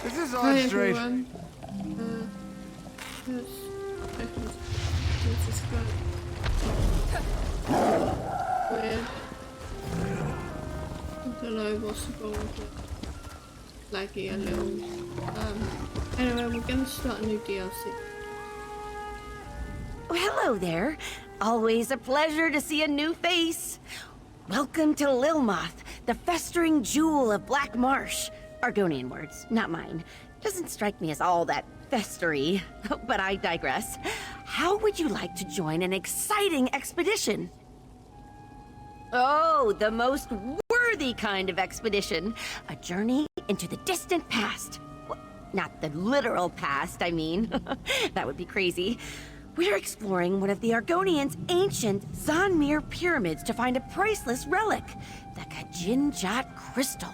Is this Hi on straight? everyone. Yes. This is good. Weird. I don't know what's wrong with it. Laggy a little. Anyway, we're gonna start a new DLC. Oh, hello there. Always a pleasure to see a new face. Welcome to Lilmoth, the festering jewel of Black Marsh. Argonian words, not mine. Doesn't strike me as all that festery, but I digress. How would you like to join an exciting expedition? Oh, the most worthy kind of expedition. A journey into the distant past. Well, not the literal past, I mean. That would be crazy. We're exploring one of the Argonians' ancient Murkmire pyramids to find a priceless relic, the Kajinjat crystal.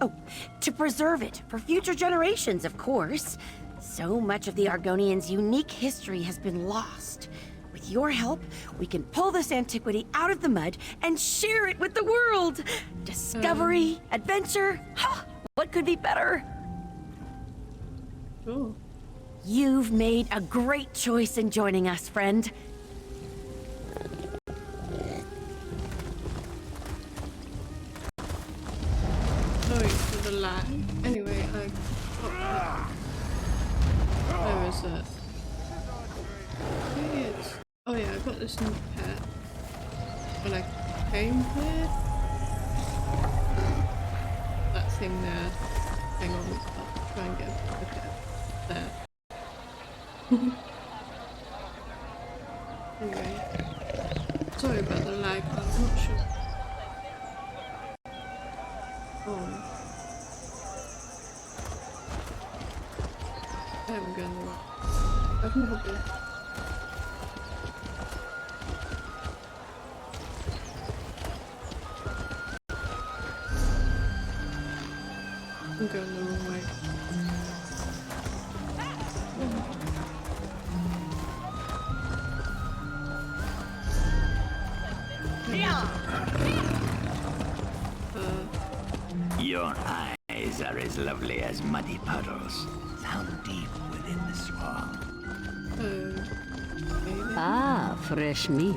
Oh, to preserve it for future generations, of course. So much of the Argonians' unique history has been lost. With your help, we can pull this antiquity out of the mud and share it with the world. Discovery, adventure, what could be better? Oh. You've made a great choice in joining us, friend. Sorry for the lag. Anyway, where is it? Oh yeah, I got this new pet when I came here. That thing there. Hang on, I'll try and get a look at it. There. Anyway, sorry about the lag, I'm not sure. Oh. I haven't gone the right. I've never been. I'm going the wrong way. Your eyes are as lovely as muddy puddles. Down deep within the swamp. Ah, fresh meat.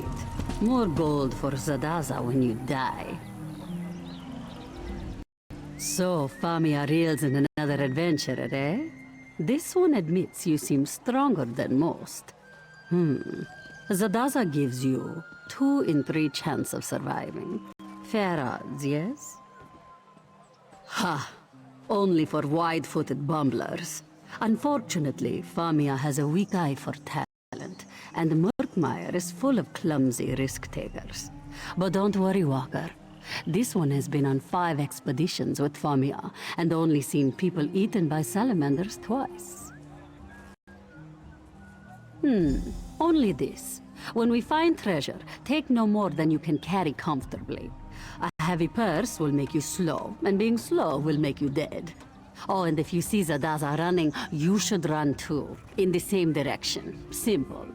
More gold for Zadaza when you die. So, Famia reels in another adventurer, eh? This one admits you seem stronger than most. Zadaza gives you 2 in 3 chance of surviving. Fair odds, yes? Ha! Only for wide-footed bumblers. Unfortunately, Famia has a weak eye for talent, and Murkmire is full of clumsy risk-takers. But don't worry, Walker. This one has been on 5 expeditions with Famia, and only seen people eaten by salamanders twice. Only this. When we find treasure, take no more than you can carry comfortably. A heavy purse will make you slow, and being slow will make you dead. Oh, and if you see Zadaza running, you should run too, in the same direction. Simple.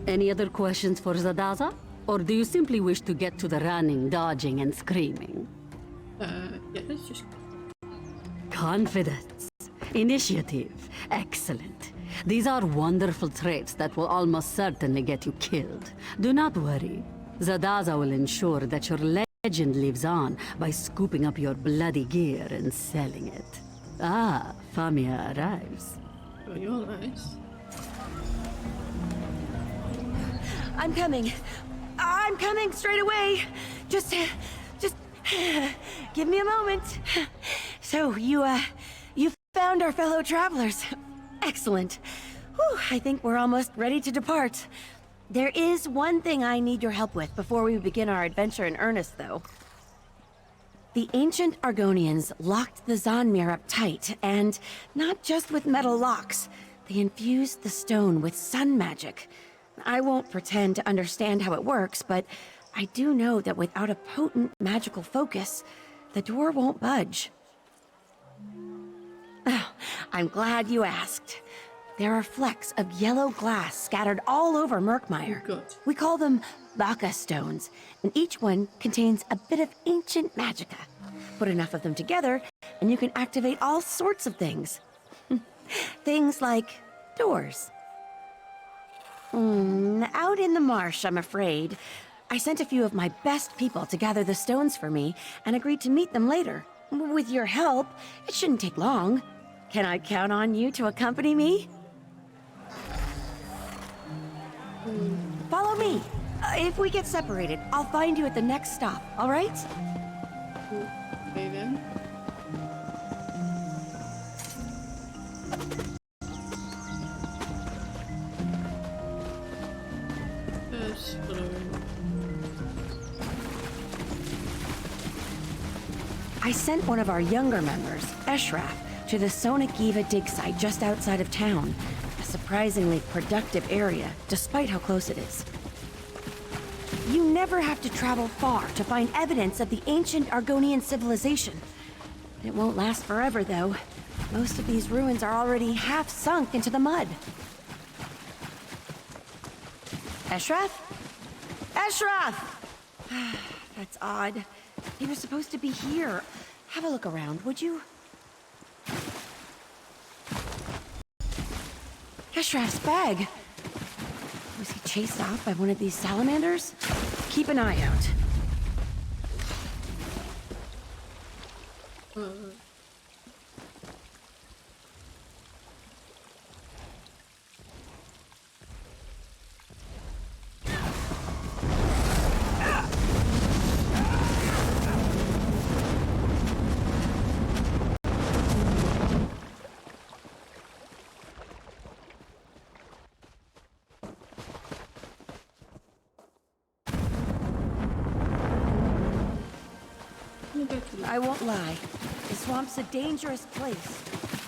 Any other questions for Zadaza? Or do you simply wish to get to the running, dodging, and screaming? Yeah, let's just... Confidence. Initiative. Excellent. These are wonderful traits that will almost certainly get you killed. Do not worry. Zadaza will ensure that your legend lives on by scooping up your bloody gear and selling it. Ah, Famia arrives. Oh, you're nice. I'm coming. I'm coming straight away. Just give me a moment. So, you found our fellow travelers. Excellent. Whew, I think we're almost ready to depart. There is one thing I need your help with before we begin our adventure in earnest, though. The ancient Argonians locked the Murkmire up tight, and not just with metal locks. They infused the stone with sun magic. I won't pretend to understand how it works, but I do know that without a potent magical focus, the door won't budge. Oh, I'm glad you asked. There are flecks of yellow glass scattered all over Murkmire. Good. We call them Baka stones, and each one contains a bit of ancient magicka. Put enough of them together, and you can activate all sorts of things. Things like doors. Out in the marsh, I'm afraid. I sent a few of my best people to gather the stones for me, and agreed to meet them later. With your help, it shouldn't take long. Can I count on you to accompany me? Follow me. If we get separated, I'll find you at the next stop, all right? Okay then. I sent one of our younger members, Eshraf, to the Sonakiva dig site just outside of town. A surprisingly productive area, despite how close it is. You never have to travel far to find evidence of the ancient Argonian civilization. It won't last forever, though. Most of these ruins are already half sunk into the mud. Eshraf? Eshraf! That's odd. He was supposed to be here. Have a look around, would you? Eshraf's bag. Was he chased off by one of these salamanders? Keep an eye out. I won't lie. The swamp's a dangerous place.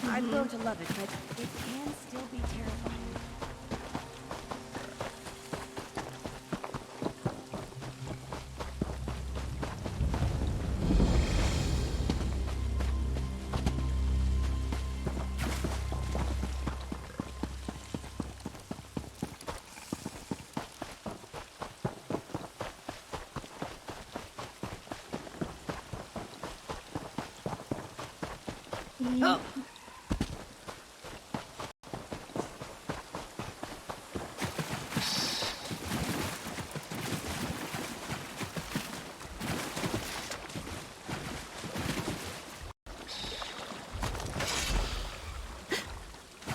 I've grown to love it, but it can still be terrifying. Oh.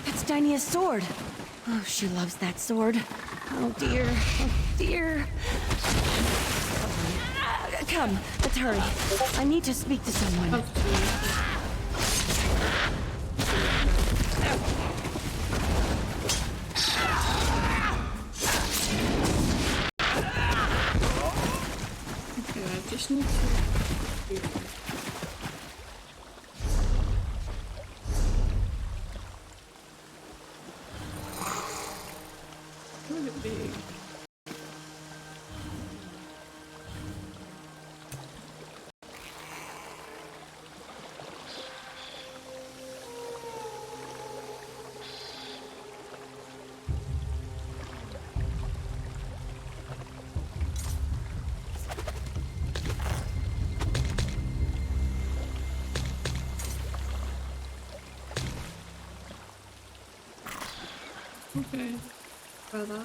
That's Dynia's sword. Oh, she loves that sword. Oh dear, oh dear. Come, let's hurry. I need to speak to someone. Just need to... Look at big. Okay, brother.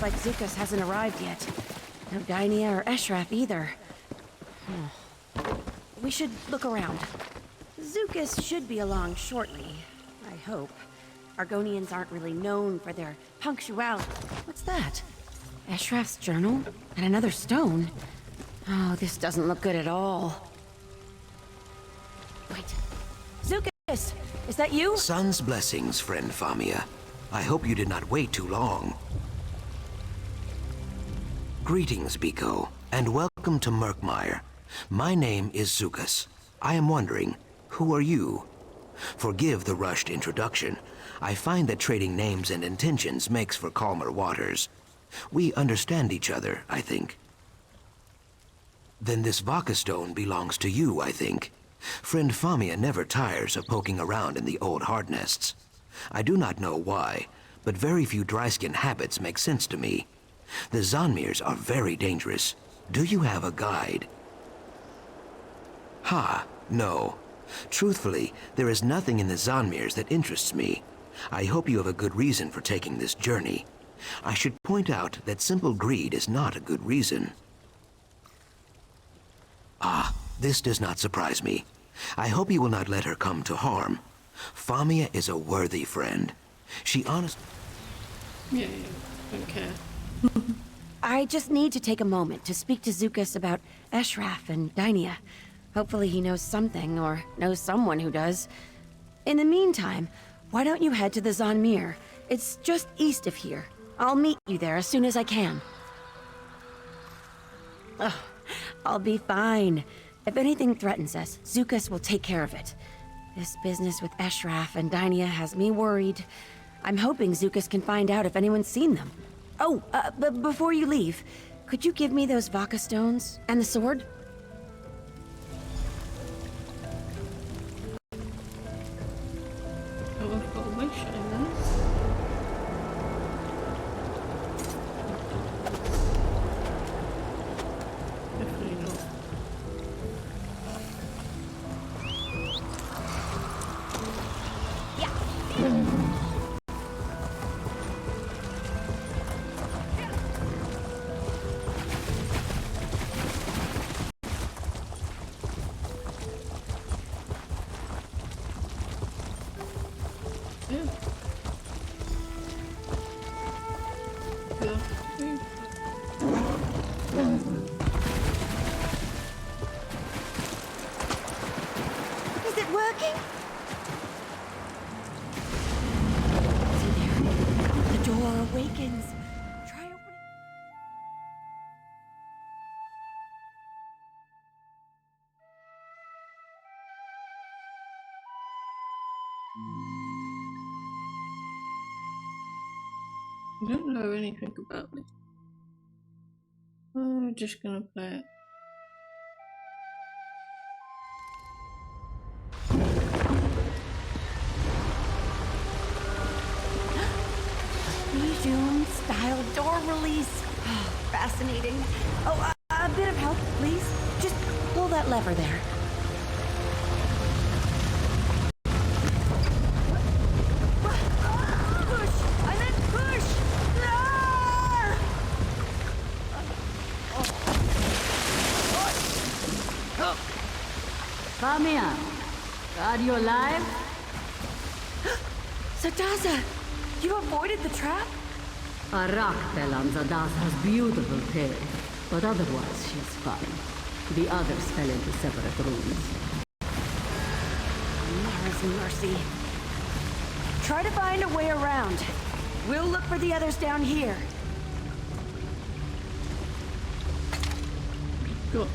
looks like Zukas hasn't arrived yet. No Dainia or Eshraf either. We should look around. Zukas should be along shortly, I hope. Argonians aren't really known for their punctuality. What's that? Eshraf's journal? And another stone? Oh, this doesn't look good at all. Wait. Zukas! Is that you? Sun's blessings, friend Famia. I hope you did not wait too long. Greetings, Biko, and welcome to Murkmire. My name is Zukas. I am wondering, who are you? Forgive the rushed introduction. I find that trading names and intentions makes for calmer waters. We understand each other, I think. Then this Vaka stone belongs to you, I think. Friend Famia never tires of poking around in the old hard nests. I do not know why, but very few dry-skin habits make sense to me. The Zanmirs are very dangerous. Do you have a guide? Ha, no. Truthfully, there is nothing in the Zanmirs that interests me. I hope you have a good reason for taking this journey. I should point out that simple greed is not a good reason. Ah, this does not surprise me. I hope you will not let her come to harm. Famia is a worthy friend. She honestly... Yeah, don't care. I just need to take a moment to speak to Zukas about Eshraf and Dainia. Hopefully he knows something, or knows someone who does. In the meantime, why don't you head to the Zanmir? It's just east of here. I'll meet you there as soon as I can. Ugh, I'll be fine. If anything threatens us, Zukas will take care of it. This business with Eshraf and Dainia has me worried. I'm hoping Zukas can find out if anyone's seen them. Oh, but before you leave, could you give me those Vaka stones and the sword? Oh, I've got a wish, I know. Definitely not. Yeah. Is it working? See there? The door awakens. Try opening. I don't know anything about it. I'm just gonna play it. Bijou style door release. Fascinating. Oh, a bit of help, please. Just pull that lever there. Push! I meant push! Ah! Famia, are you alive? Zadaza, you avoided the trap? Araktel on Zadasa's beautiful tail, but otherwise she's fine. The others fell into separate rooms. Mara's mercy. Try to find a way around. We'll look for the others down here. Good.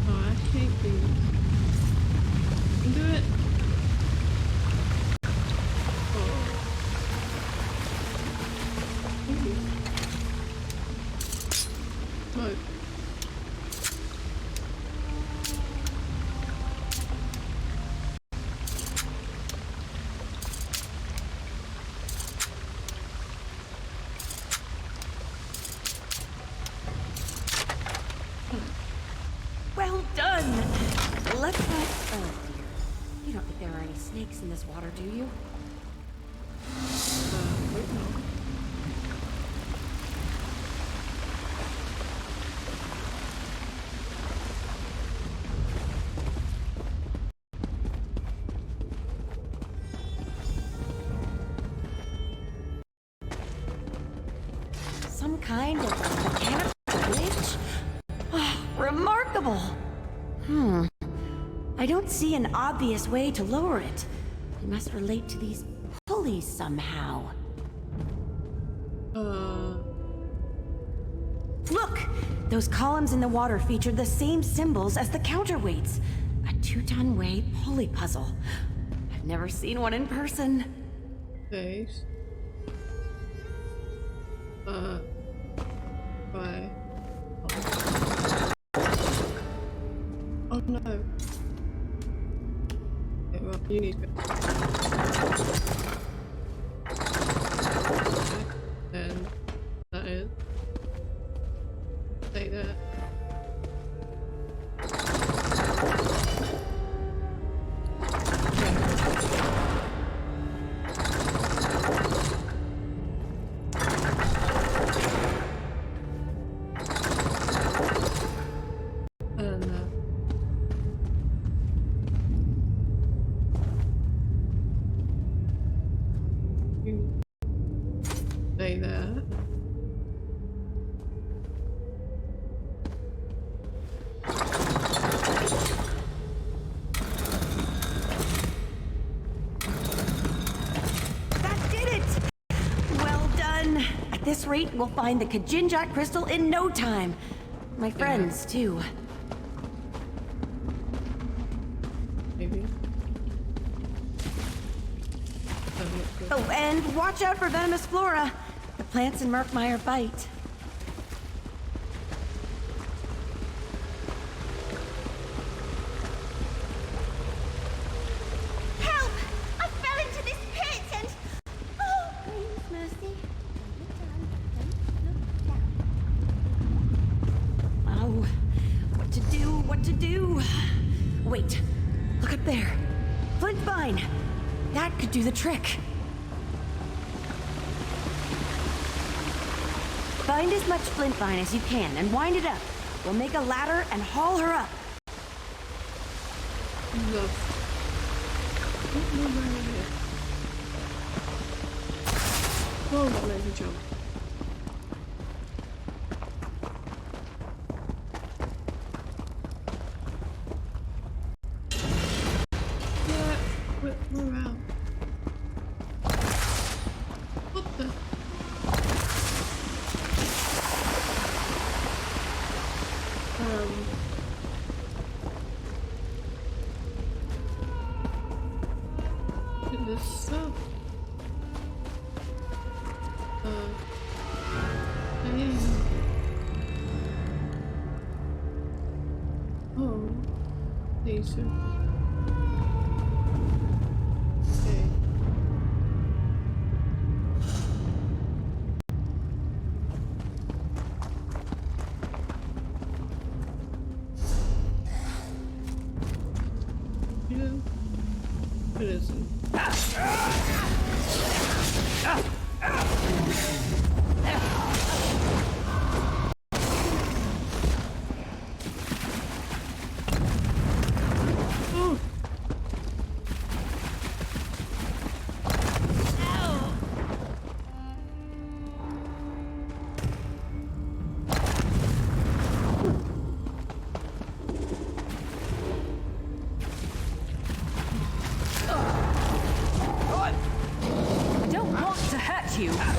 Oh, I can't do this. Do it. Oh. No. Well done! Let's not... Oh, dear. You don't think there are any snakes in this water, do you? Hope not. Some kind of mechanical glitch? Oh, remarkable! I don't see an obvious way to lower it. It must relate to these pulleys somehow. Look! Those columns in the water feature the same symbols as the counterweights. A 2-ton weight pulley puzzle. I've never seen one in person. Base. Bye. Oh no. Okay, well, you need to go. And that is. Take that. Stay there. That did it! Well done. At this rate, we'll find the Kajinjak crystal in no time. My friends, too. Maybe. Oh, and watch out for venomous flora. The plants in Murkmire bite. Help! I fell into this pit and... Oh, please, mercy. Oh, what to do, what to do? Wait, look up there. Flint vine. That could do the trick. Find as much flint vine as you can and wind it up. We'll make a ladder and haul her up. Love. Oh, that made me jump. Yeah, we're out. What the? This stuff. Hey. Oh, these are. Okay. Yeah. It isn't.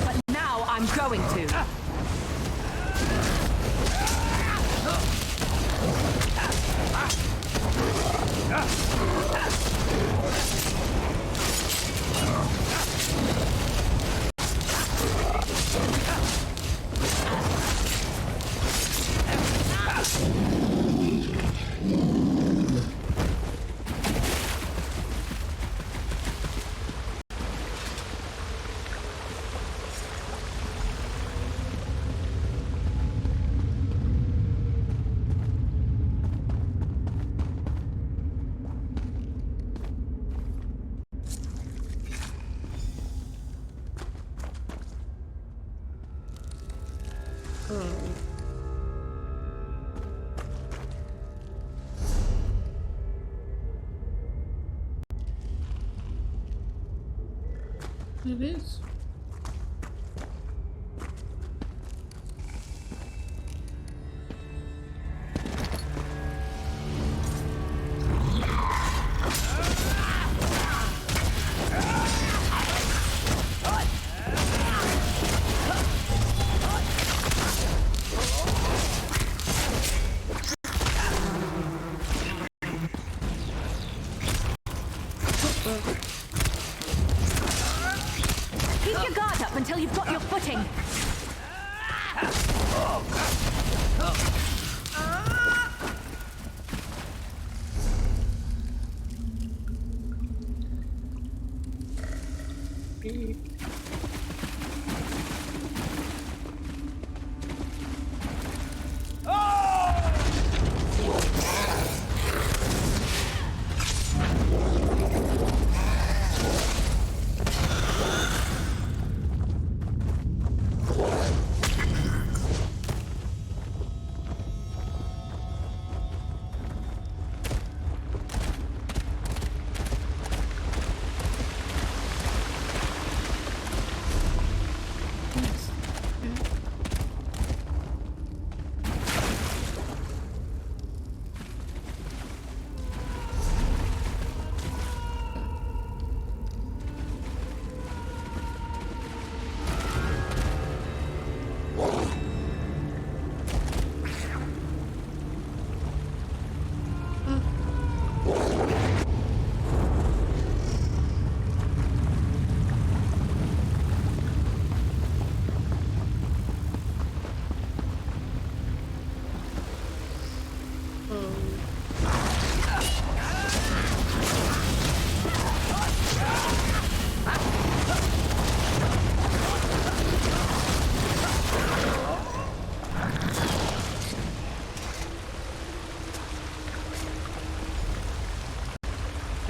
But now I'm going to. It is. Keep your guard up until you've got your footing.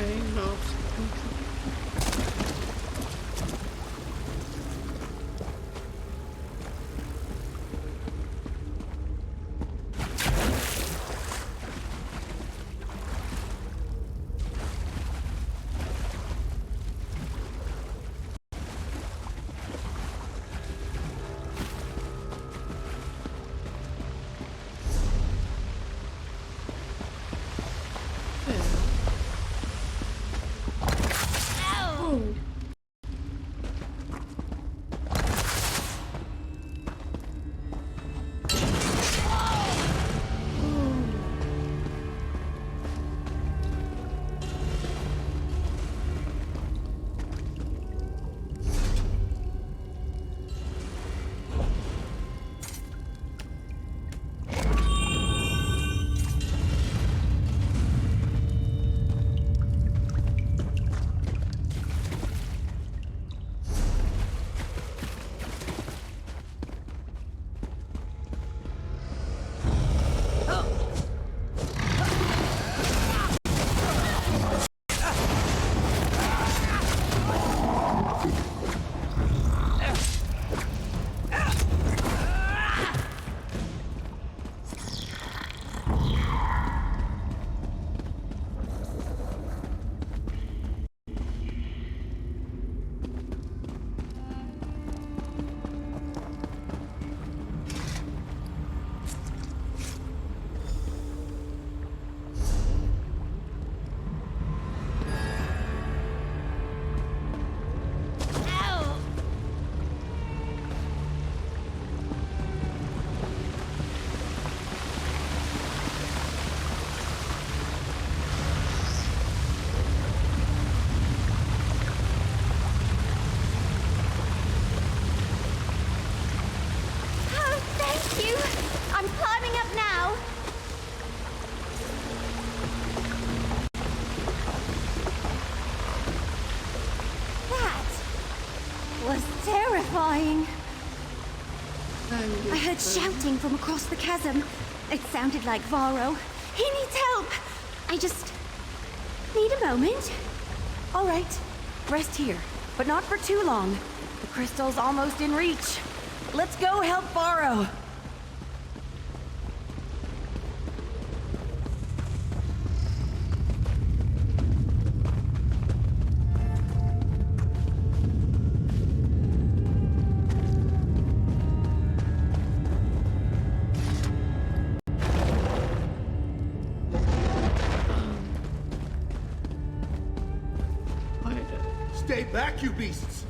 Okay, no. Oh. Oh, thank you! I'm climbing up now! That was terrifying. I heard shouting from across the chasm. It sounded like Varro. He needs help! I just need a moment. All right, rest here, but not for too long. The crystal's almost in reach. Let's go help Varro. Stay back, you beasts!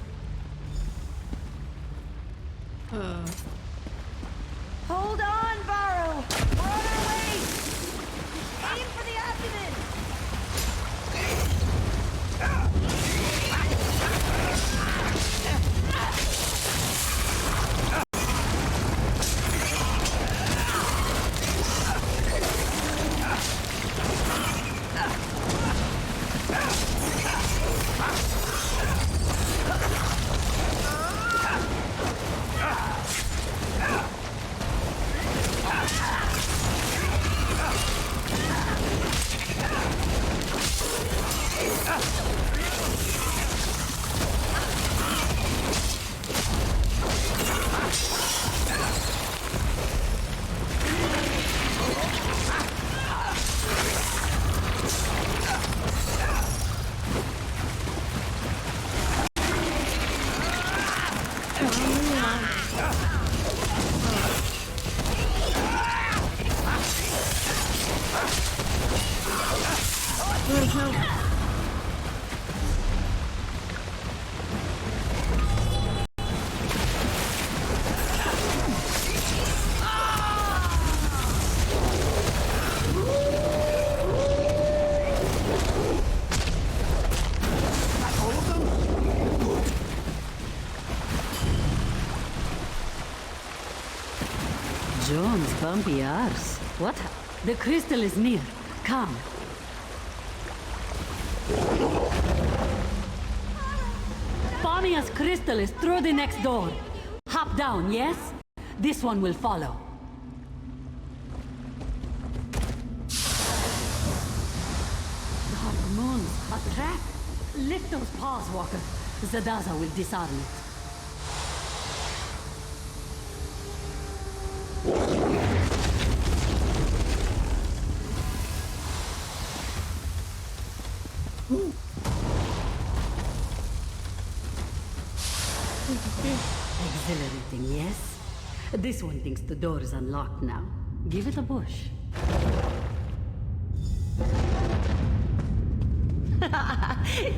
Hold on, Varro! We're on our way! Aim for the abdomen! Jones, bumpy arse. What? The crystal is near. Come. Famia's crystal is through the next door. Hop down, yes? This one will follow. Dark moons, a trap. Lift those paws, Walker. Zadaza will disarm it. Exhilarating, yes? This one thinks the door is unlocked now. Give it a push.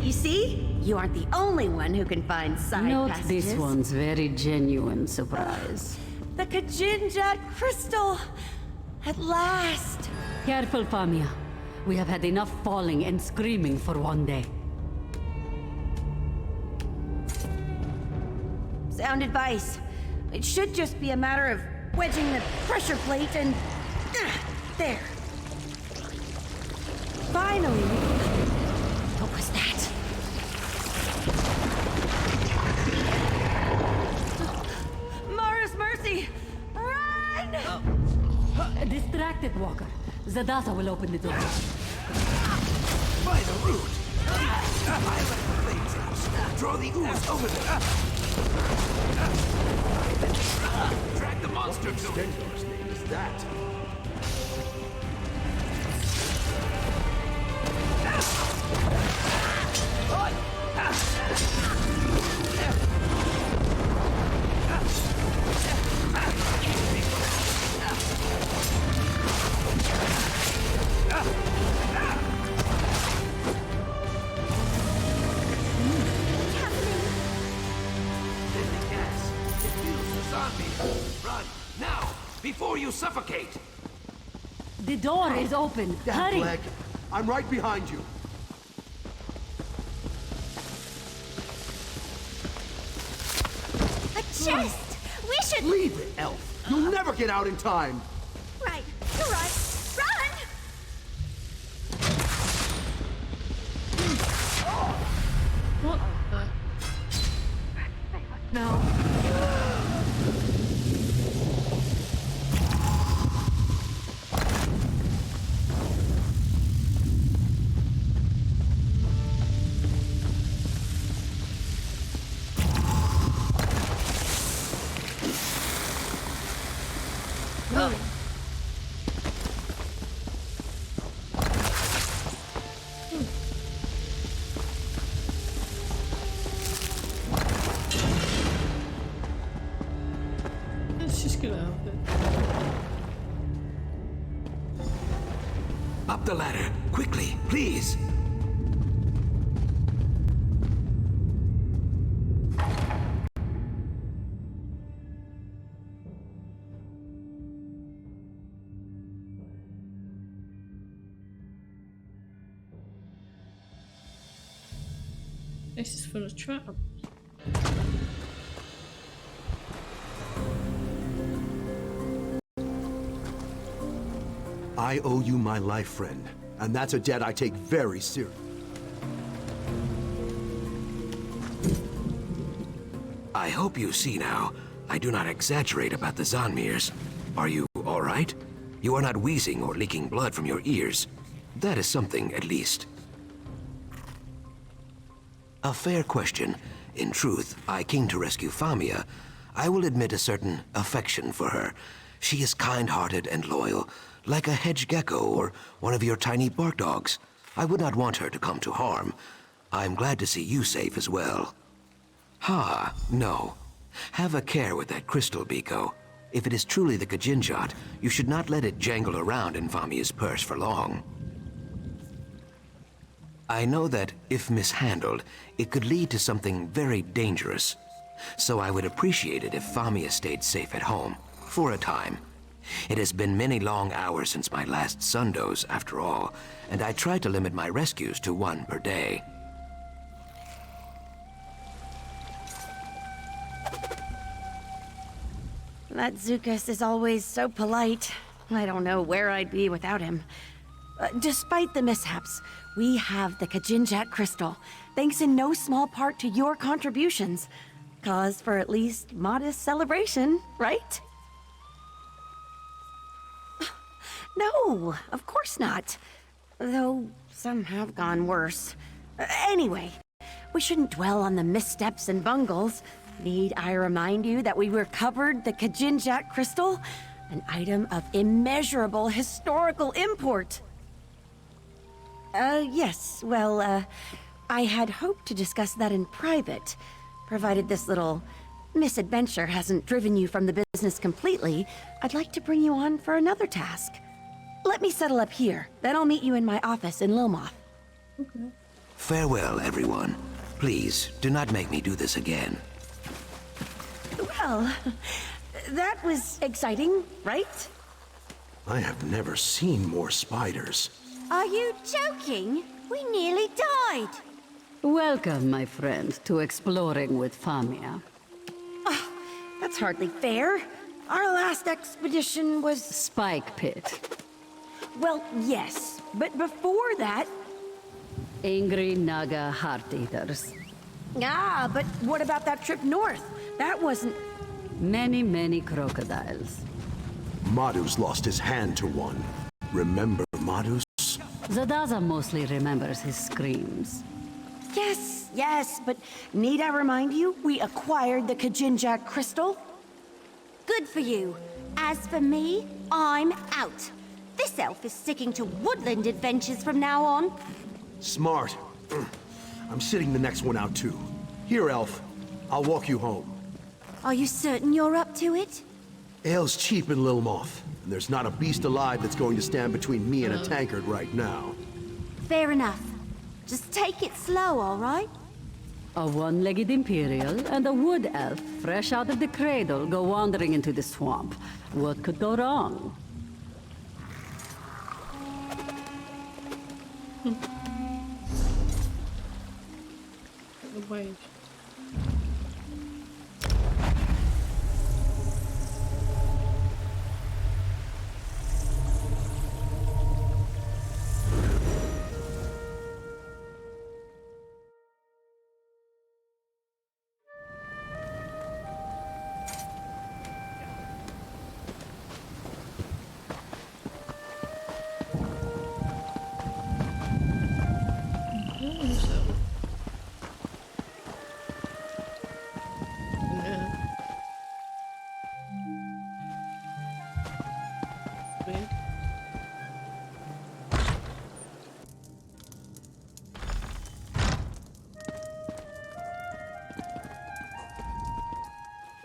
You see? You aren't the only one who can find side Note passages. this one's very genuine surprise. The Kajinjat crystal! At last! Careful, Famia. We have had enough falling and screaming for one day. Sound advice. It should just be a matter of wedging the pressure plate and... there. Finally! What was that? Mara's mercy! Run! Distracted, Walker. Zadaza will open the door. By the root! I let the flames out. Throw the ooze over there. Drag the monster to it. Whose name is that? Run, now, before you suffocate! The door is open. Hurry! Leg. I'm right behind you. A chest! We should... Leave it, elf. You'll never get out in time. Right, you're right. Run! What the... No. Let's just get out of it. Up the ladder, quickly, please! This is full of traps. I owe you my life, friend, and that's a debt I take very seriously. I hope you see now. I do not exaggerate about the Zonmirs. Are you all right? You are not wheezing or leaking blood from your ears. That is something, at least. A fair question. In truth, I came to rescue Famia. I will admit a certain affection for her. She is kind-hearted and loyal, like a hedge gecko or one of your tiny bark dogs. I would not want her to come to harm. I'm glad to see you safe as well. Ha, no. Have a care with that crystal, Biko. If it is truly the Kajinjat, you should not let it jangle around in Famia's purse for long. I know that, if mishandled, it could lead to something very dangerous. So I would appreciate it if Famia stayed safe at home, for a time. It has been many long hours since my last sundose, after all, and I try to limit my rescues to one per day. That Zukas is always so polite. I don't know where I'd be without him. Despite the mishaps, we have the Kajinjat crystal, thanks in no small part to your contributions. Cause for at least modest celebration, right? No, of course not. Though some have gone worse. Anyway, we shouldn't dwell on the missteps and bungles. Need I remind you that we recovered the Kajinjat crystal? An item of immeasurable historical import. Yes, well, I had hoped to discuss that in private. Provided this little misadventure hasn't driven you from the business completely, I'd like to bring you on for another task. Let me settle up here, then I'll meet you in my office in Lilmoth. Okay. Farewell, everyone. Please, do not make me do this again. Well, that was exciting, right? I have never seen more spiders. Are you joking? We nearly died. Welcome, my friend, to Exploring with Famia. That's hardly fair. Our last expedition was... Spike Pit. Well, yes, but before that... Angry Naga Heart Eaters. Ah, but what about that trip north? That wasn't... Many, many crocodiles. Madus lost his hand to one. Remember Madus? Zadaza mostly remembers his screams. Yes, but need I remind you, we acquired the Kajinjat crystal? Good for you. As for me, I'm out. This elf is sticking to woodland adventures from now on. Smart. I'm sitting the next one out too. Here, elf. I'll walk you home. Are you certain you're up to it? Ale's cheap in Lilmoth, and there's not a beast alive that's going to stand between me and a tankard right now. Fair enough. Just take it slow, all right? A one-legged Imperial and a wood elf, fresh out of the cradle, go wandering into the swamp. What could go wrong? The wage.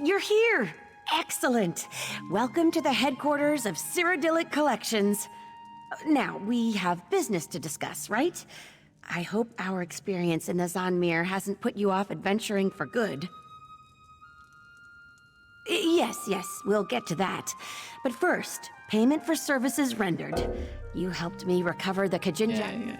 You're here! Excellent! Welcome to the headquarters of Cyrodiilic Collections. Now, we have business to discuss, right? I hope our experience in the Zonmir hasn't put you off adventuring for good. Yes, we'll get to that. But first, payment for services rendered. You helped me recover the Kajinjat... Yeah.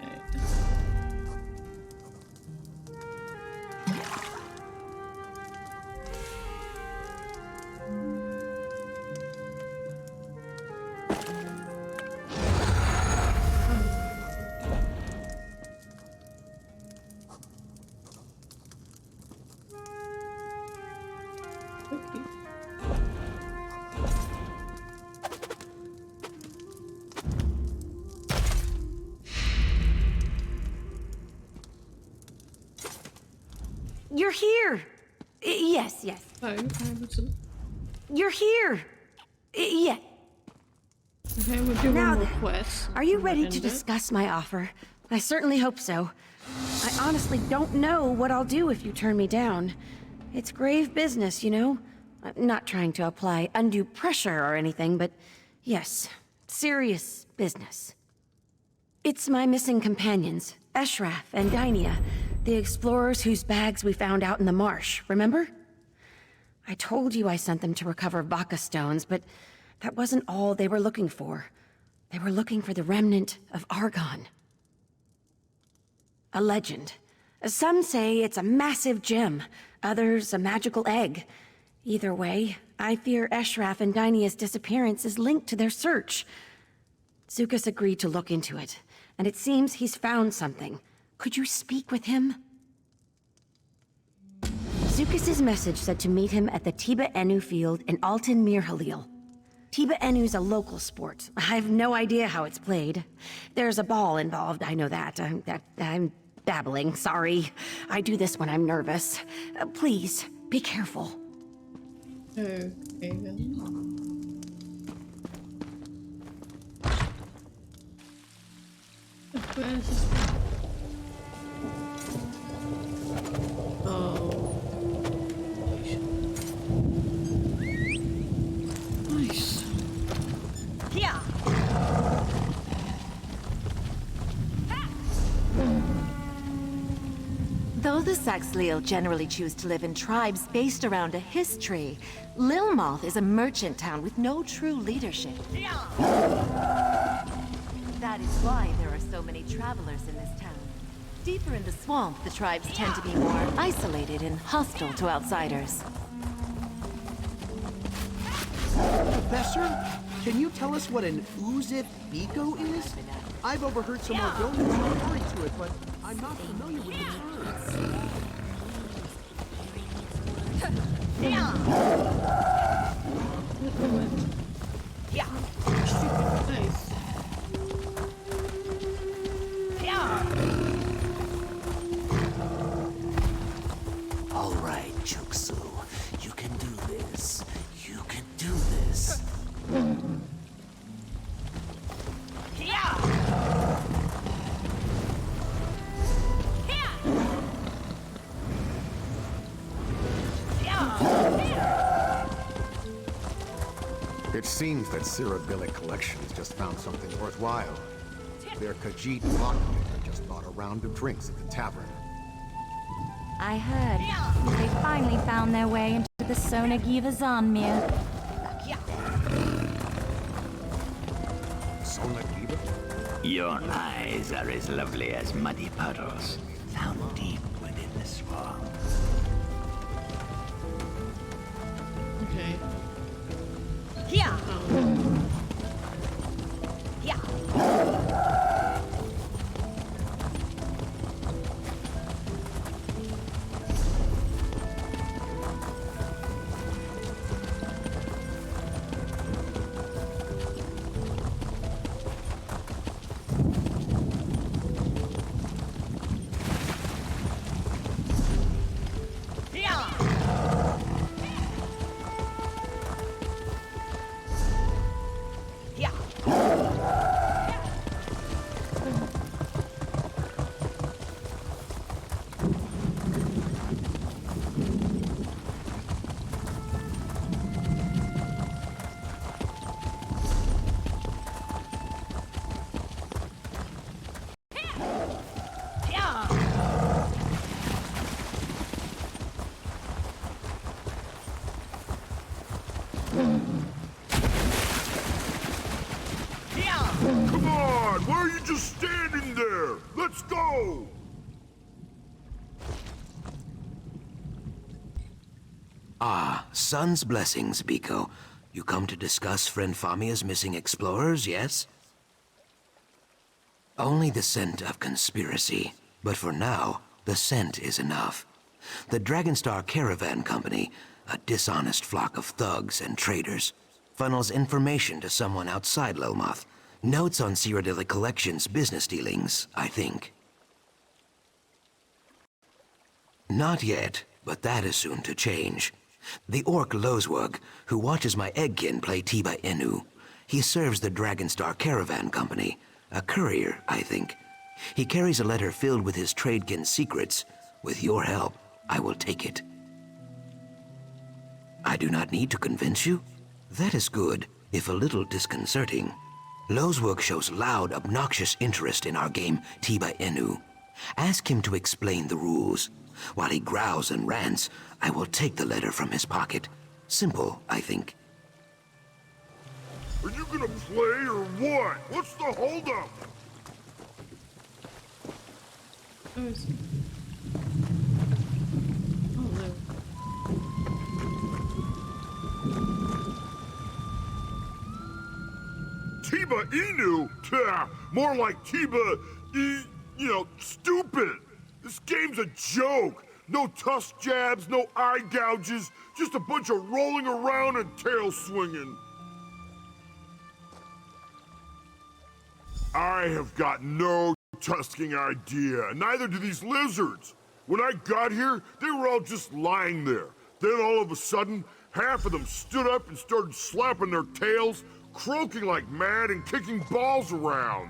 You're here! Yes, yes. You're here! Yeah. Okay, we'll do Now one more then, quest. are you ready to End it. discuss my offer? I certainly hope so. I honestly don't know what I'll do if you turn me down. It's grave business, you know? I'm not trying to apply undue pressure or anything, but yes, serious business. It's my missing companions, Eshraf and Dainia, the explorers whose bags we found out in the marsh, remember? I told you I sent them to recover Baka stones, but that wasn't all they were looking for. They were looking for the remnant of Argon. A legend. Some say it's a massive gem, others a magical egg. Either way, I fear Eshraf and Dainia's disappearance is linked to their search. Zukas agreed to look into it, and it seems he's found something. Could you speak with him? Zukas's message said to meet him at the Tiba Enu field in Altan Mir Halil. Tiba Enu's a local sport. I have no idea how it's played. There's a ball involved, I know that. I'm babbling, sorry. I do this when I'm nervous. Please, be careful. Okay, then. Where is this? Oh. Nice. Yeah. Though the Saxhleel generally choose to live in tribes based around a history, Lilmoth is a merchant town with no true leadership. That is why there are so many travelers in this town. Deeper in the swamp, the tribes tend to be more isolated and hostile to outsiders. Professor, can you tell us what an Uzip Biko is? I've overheard some Argonians referring to it, but I'm not familiar with the term. Nice. All right, Chuksu. You can do this. You can do this. It seems that Cyrabilic Collections just found something worthwhile. Their Khajiit lockpicker just bought a round of drinks at the tavern. I heard. They finally found their way into the Sonagiva Zanmir. Sonagiva? Your eyes are as lovely as muddy puddles, found deep within the swamp. Okay. Yeah. Oh. Yeah. Come on! Why are you just standing there? Let's go! Ah, Sun's blessings, Biko. You come to discuss friend Famia's missing explorers, yes? Only the scent of conspiracy. But for now, the scent is enough. The Dragonstar Caravan Company, a dishonest flock of thugs and traitors, funnels information to someone outside Lilmoth. Notes on Cyrodiilic Collection's business dealings, I think. Not yet, but that is soon to change. The orc Lozwug, who watches my eggkin play Tiba Inu. He serves the Dragonstar Caravan Company. A courier, I think. He carries a letter filled with his tradekin's secrets. With your help, I will take it. I do not need to convince you? That is good, if a little disconcerting. Lozwug shows loud, obnoxious interest in our game, Tiba Inu. Ask him to explain the rules. While he growls and rants, I will take the letter from his pocket. Simple, I think. Are you gonna play or what? What's the holdup? Where is he? Oh no. Tiba Inu? Tah, more like Tiba stupid. This game's a joke. No tusk jabs, no eye gouges, just a bunch of rolling around and tail swinging. I have got no tusking idea, neither do these lizards. When I got here, they were all just lying there. Then all of a sudden, half of them stood up and started slapping their tails, croaking like mad and kicking balls around.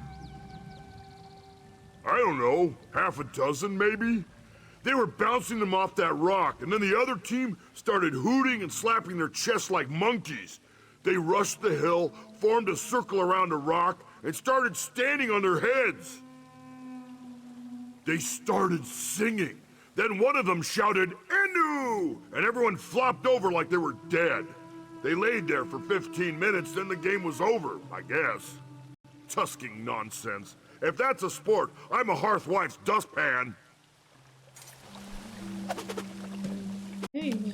I don't know, half a dozen maybe? They were bouncing them off that rock, and then the other team started hooting and slapping their chests like monkeys. They rushed the hill, formed a circle around a rock, and started standing on their heads. They started singing. Then one of them shouted, "Enu!" and everyone flopped over like they were dead. They laid there for 15 minutes, then the game was over, I guess. Tusking nonsense. If that's a sport, I'm a hearthwife's dustpan. Hey.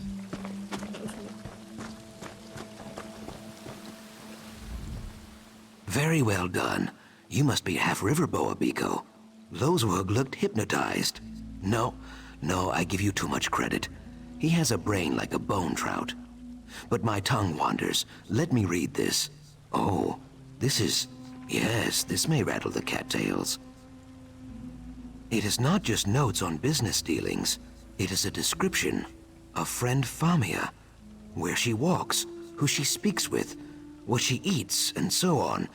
Very well done. You must be half river boa, Biko. Lozwug looked hypnotized. No, I give you too much credit. He has a brain like a bone trout. But my tongue wanders. Let me read this. Oh, this is... Yes, this may rattle the cattails. It is not just notes on business dealings. It is a description of friend Famia. Where she walks, who she speaks with, what she eats, and so on.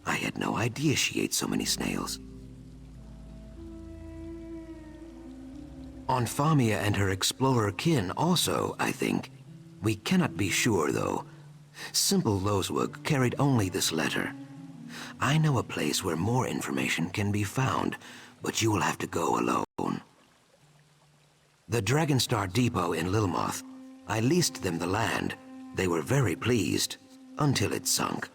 I had no idea she ate so many snails. On Famia and her explorer kin also, I think. We cannot be sure, though. Simple Lozwug carried only this letter. I know a place where more information can be found, but you will have to go alone. The Dragonstar Depot in Lilmoth. I leased them the land. They were very pleased, until it sunk.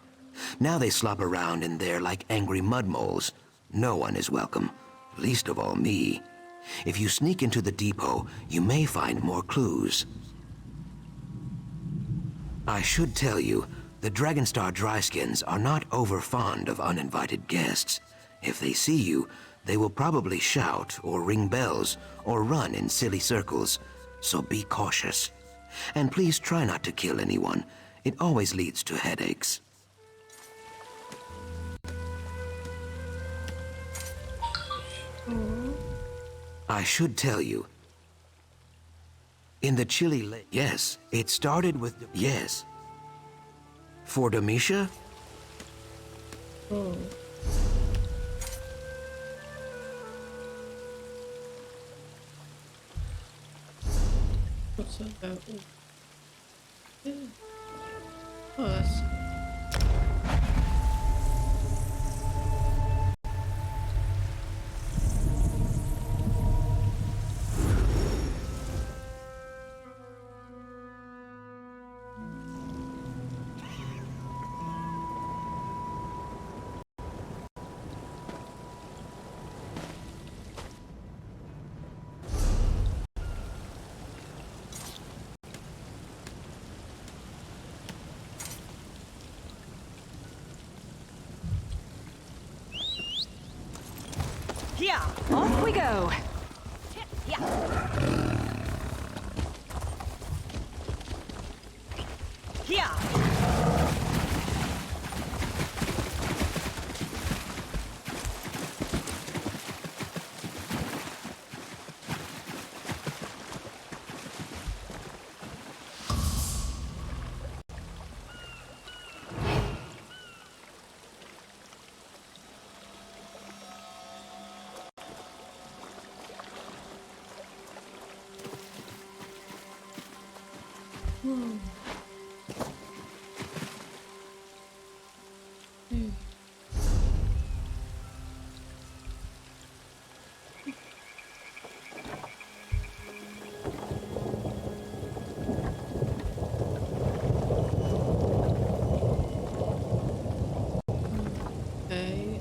Now they slop around in there like angry mudmoles. No one is welcome, least of all me. If you sneak into the depot, you may find more clues. I should tell you, the Dragonstar Dryskins are not over fond of uninvited guests. If they see you, they will probably shout or ring bells or run in silly circles, so be cautious. And please try not to kill anyone. It always leads to headaches. I should tell you. In the chilly lake, yes, it started with, yes. For Demisha? Oh. What's that about? Yeah. Oh, that's... Yeah, off we go. Yeah. Hmm. Hmm. Okay.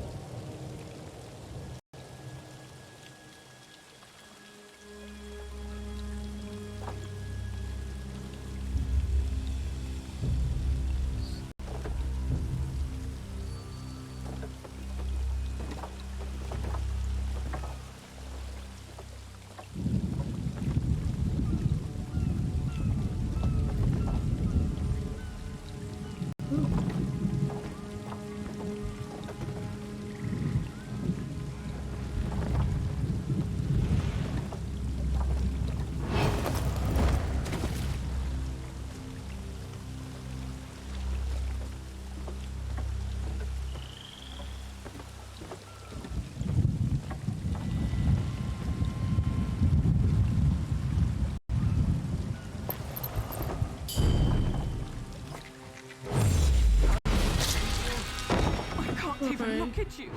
I can't even look at you.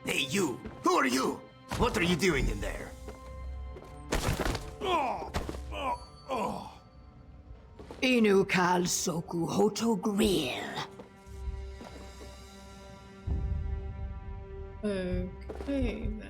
Hey, you! Who are you? What are you doing in there? Inu kal soku hoto grill. Okay, then.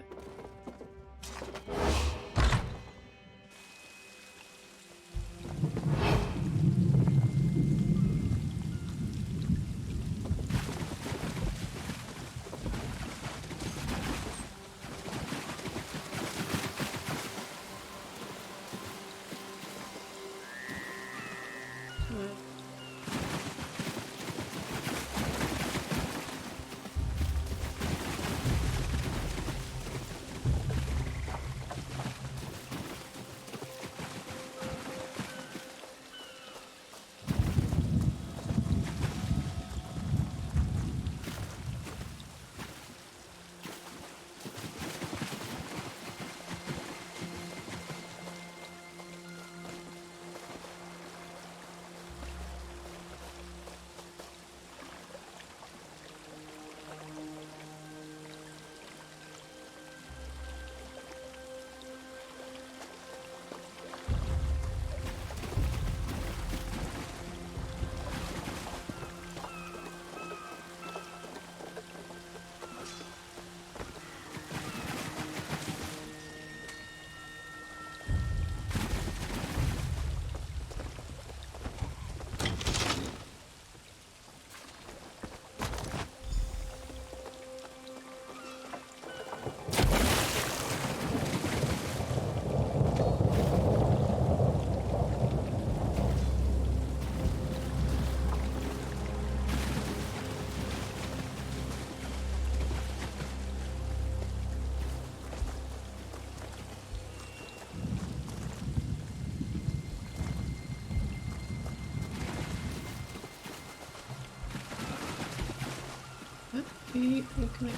Okay, okay.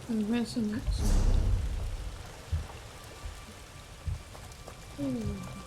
Where's the next one? Ooh.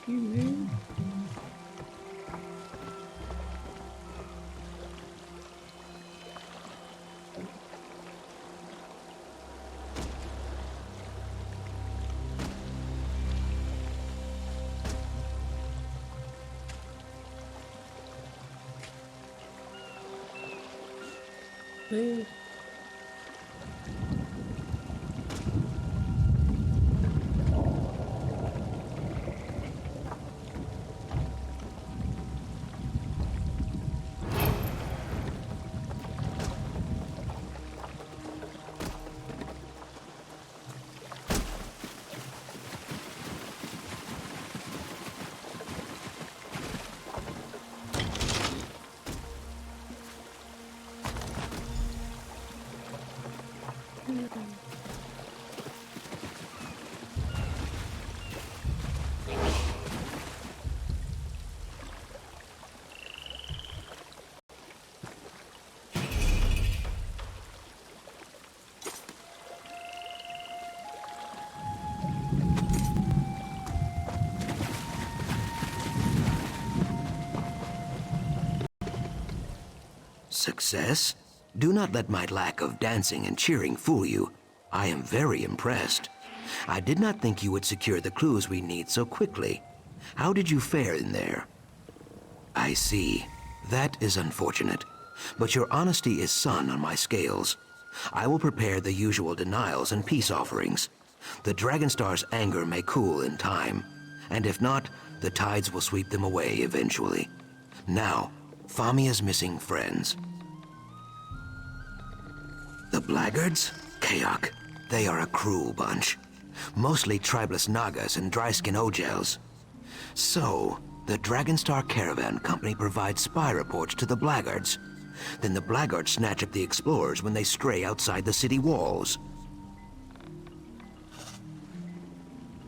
You move. Move. Success? Do not let my lack of dancing and cheering fool you. I am very impressed. I did not think you would secure the clues we need so quickly. How did you fare in there? I see. That is unfortunate. But your honesty is sun on my scales. I will prepare the usual denials and peace offerings. The Dragonstar's anger may cool in time, and if not, the tides will sweep them away eventually. Now, Famia's missing friends. The Blackguards? Kayak. They are a cruel bunch. Mostly tribeless Nagas and dry-skin Ogels. So, the Dragonstar Caravan Company provides spy reports to the Blackguards. Then the Blackguards snatch up the explorers when they stray outside the city walls.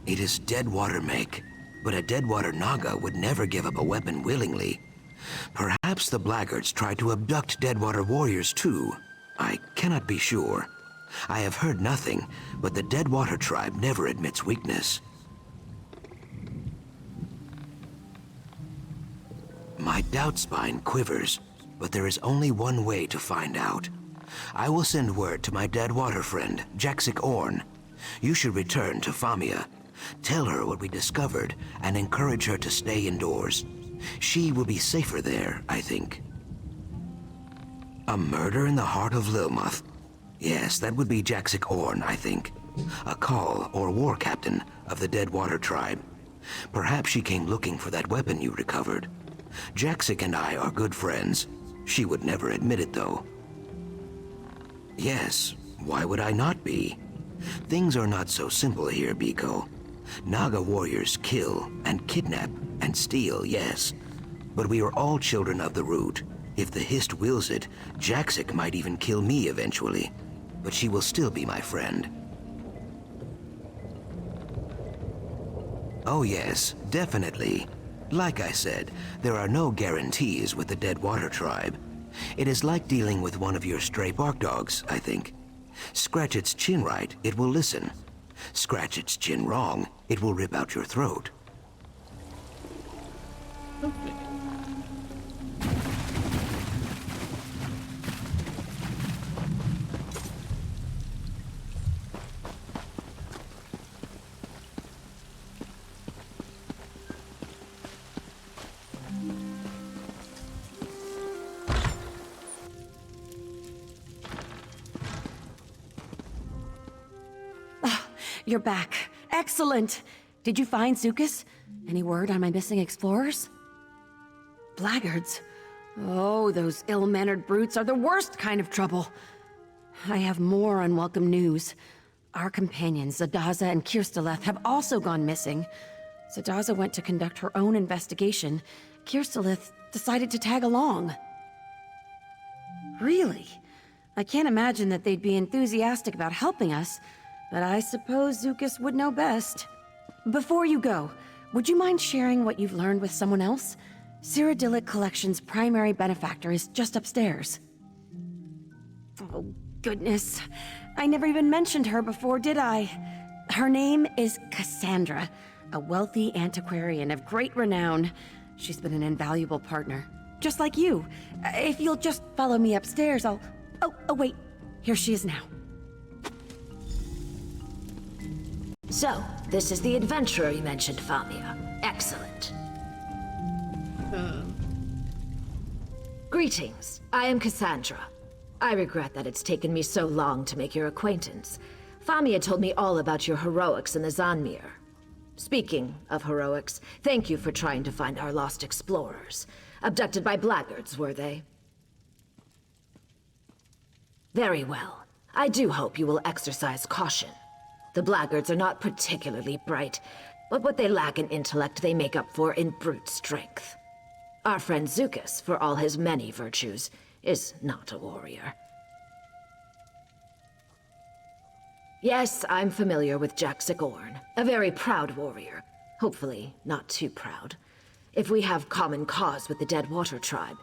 It is Deadwater make, but a Deadwater Naga would never give up a weapon willingly. Perhaps the Blackguards tried to abduct Deadwater warriors too. I cannot be sure. I have heard nothing, but the Deadwater tribe never admits weakness. My doubt spine quivers, but there is only one way to find out. I will send word to my Deadwater friend, Jaxic Orn. You should return to Famia. Tell her what we discovered and encourage her to stay indoors. She will be safer there, I think. A murder in the heart of Lilmoth? Yes, that would be Jaxic Orn, I think. A call or war captain of the Deadwater tribe. Perhaps she came looking for that weapon you recovered. Jaxic and I are good friends. She would never admit it, though. Yes, why would I not be? Things are not so simple here, Biko. Naga warriors kill and kidnap and steal, yes. But we are all children of the root. If the Hist wills it, Jaxic might even kill me eventually. But she will still be my friend. Oh yes, definitely. Like I said, there are no guarantees with the Deadwater tribe. It is like dealing with one of your stray bark dogs, I think. Scratch its chin right, it will listen. Scratch its chin wrong, it will rip out your throat. Okay. You're back. Excellent. Did you find Zukas? Any word on my missing explorers? Blackguards. Oh, those ill-mannered brutes are the worst kind of trouble. I have more unwelcome news. Our companions, Zadaza and Kirsteleth, have also gone missing. Zadaza went to conduct her own investigation. Kirsteleth decided to tag along. Really? I can't imagine that they'd be enthusiastic about helping us, but I suppose Zukas would know best. Before you go, would you mind sharing what you've learned with someone else? Cyrodiilic Collection's primary benefactor is just upstairs. Oh, goodness. I never even mentioned her before, did I? Her name is Cassandra, a wealthy antiquarian of great renown. She's been an invaluable partner, just like you. If you'll just follow me upstairs, I'll... Oh, wait. Here she is now. So, this is the adventurer you mentioned, Famia. Excellent. Greetings. I am Cassandra. I regret that it's taken me so long to make your acquaintance. Famia told me all about your heroics in the Zanmir. Speaking of heroics, thank you for trying to find our lost explorers. Abducted by blackguards, were they? Very well. I do hope you will exercise caution. The blackguards are not particularly bright, but what they lack in intellect they make up for in brute strength. Our friend Zukas, for all his many virtues, is not a warrior. Yes, I'm familiar with Jaxic Orn, a very proud warrior. Hopefully, not too proud. If we have common cause with the Deadwater tribe,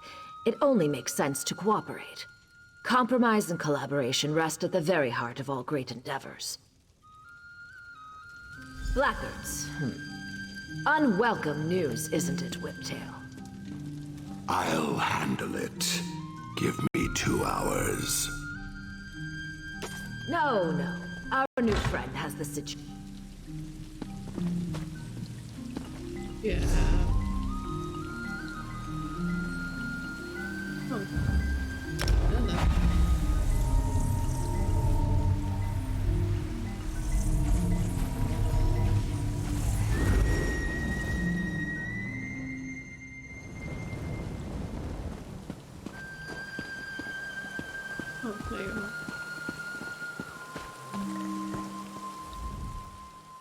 it only makes sense to cooperate. Compromise and collaboration rest at the very heart of all great endeavors. Blackguards. Unwelcome news, isn't it, Whiptail? I'll handle it. Give me 2 hours. No. Our new friend has the situation. Yeah. Oh. Hello. Oh, there you are.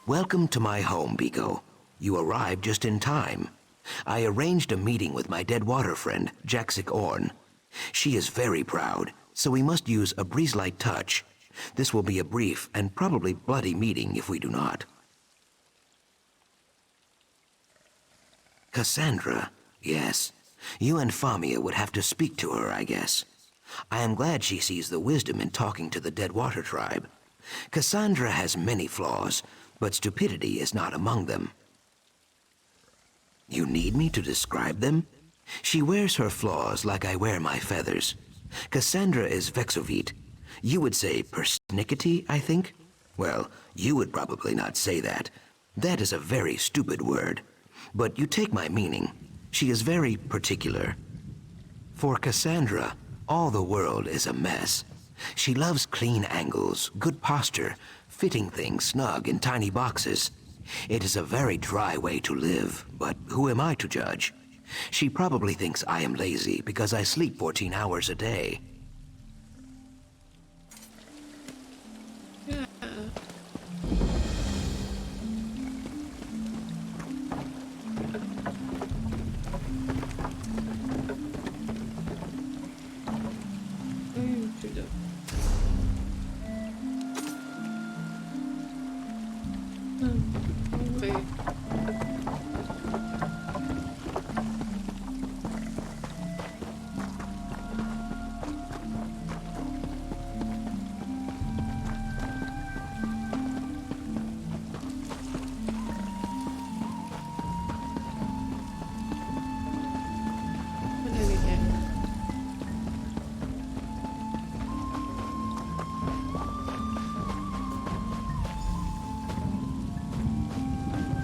Welcome to my home, Biko. You arrived just in time. I arranged a meeting with my dead water friend, Jaxic Orn. She is very proud, so we must use a breeze-like touch. This will be a brief and probably bloody meeting if we do not. Cassandra, yes. You and Famia would have to speak to her, I guess. I am glad she sees the wisdom in talking to the Deadwater tribe. Cassandra has many flaws, but stupidity is not among them. You need me to describe them? She wears her flaws like I wear my feathers. Cassandra is vexovite. You would say persnickety, I think? Well, you would probably not say that. That is a very stupid word. But you take my meaning. She is very particular. For Cassandra, all the world is a mess. She loves clean angles, good posture, fitting things snug in tiny boxes. It is a very dry way to live, but who am I to judge? She probably thinks I am lazy because I sleep 14 hours a day. Yeah.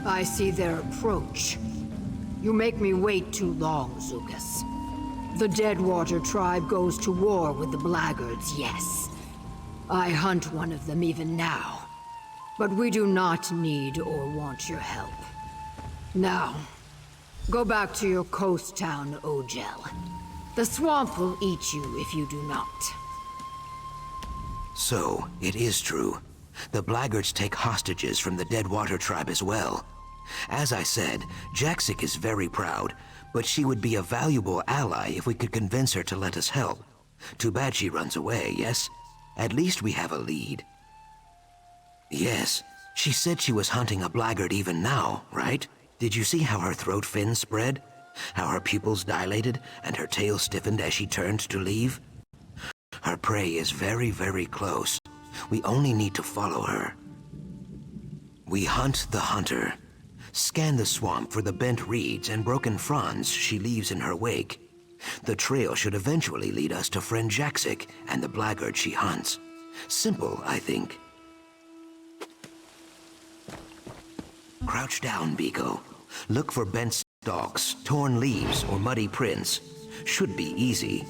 I see their approach. You make me wait too long, Zugas. The Deadwater tribe goes to war with the Blackguards, yes. I hunt one of them even now. But we do not need or want your help. Now, go back to your coast town, Ogel. The swamp will eat you if you do not. So, it is true. The Blackguards take hostages from the Deadwater tribe as well. As I said, Jaxic is very proud, but she would be a valuable ally if we could convince her to let us help. Too bad she runs away, yes? At least we have a lead. Yes, she said she was hunting a Blackguard even now, right? Did you see how her throat fins spread? How her pupils dilated and her tail stiffened as she turned to leave? Her prey is very, very close. We only need to follow her. We hunt the hunter. Scan the swamp for the bent reeds and broken fronds she leaves in her wake. The trail should eventually lead us to friend Jaxic and the Blackguard she hunts. Simple, I think. Crouch down, Biko. Look for bent stalks, torn leaves, or muddy prints. Should be easy.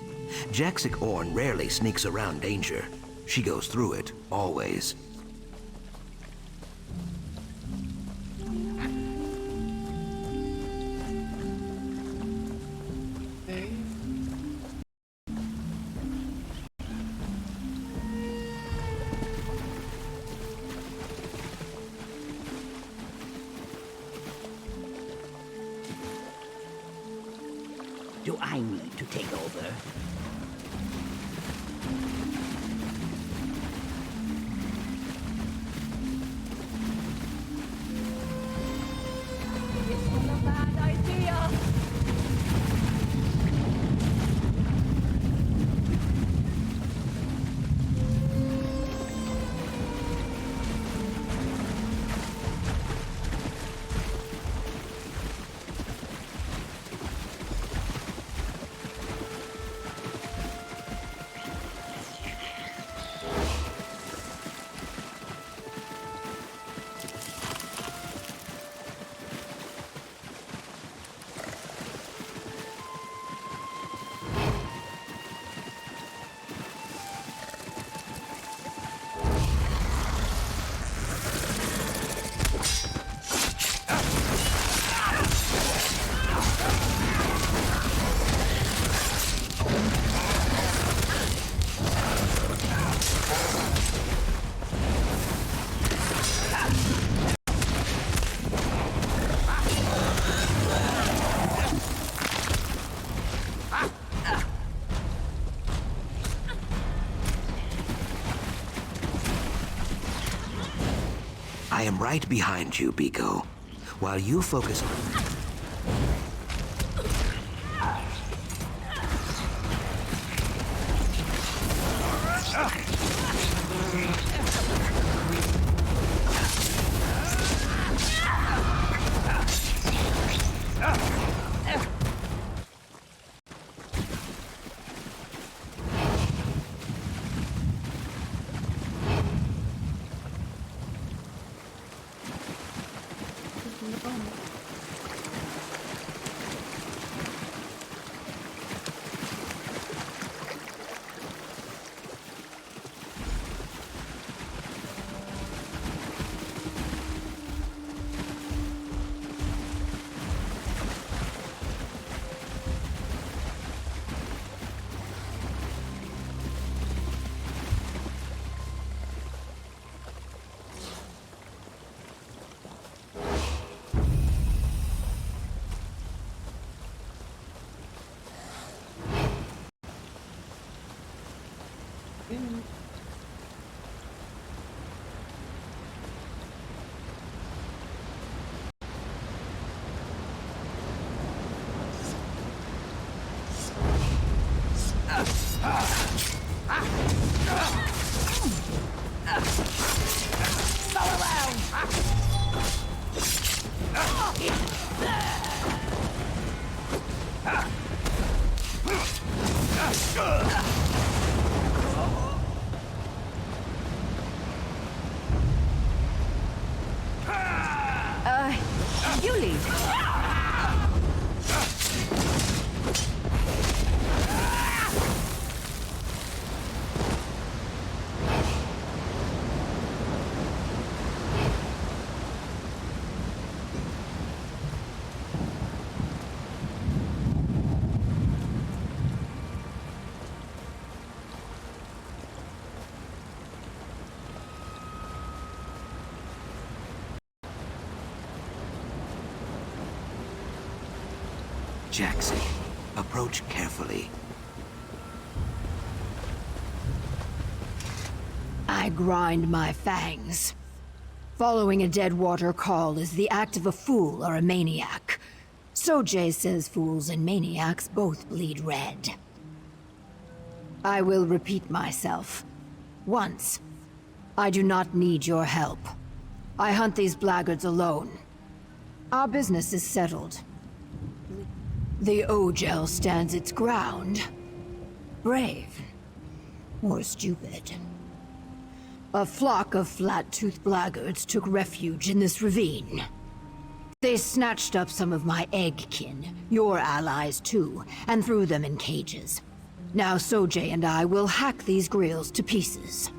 Jaxic Orn rarely sneaks around danger. She goes through it, always. Okay. Do I need to take over? I am right behind you, Biko. While you focus... You lead. Jackson, approach carefully. I grind my fangs. Following a Deadwater call is the act of a fool or a maniac. Sojay says fools and maniacs both bleed red. I will repeat myself. Once. I do not need your help. I hunt these blackguards alone. Our business is settled. The Ogel stands its ground. Brave. Or stupid. A flock of flat-toothed blackguards took refuge in this ravine. They snatched up some of my egg-kin, your allies too, and threw them in cages. Now Sojay and I will hack these grills to pieces.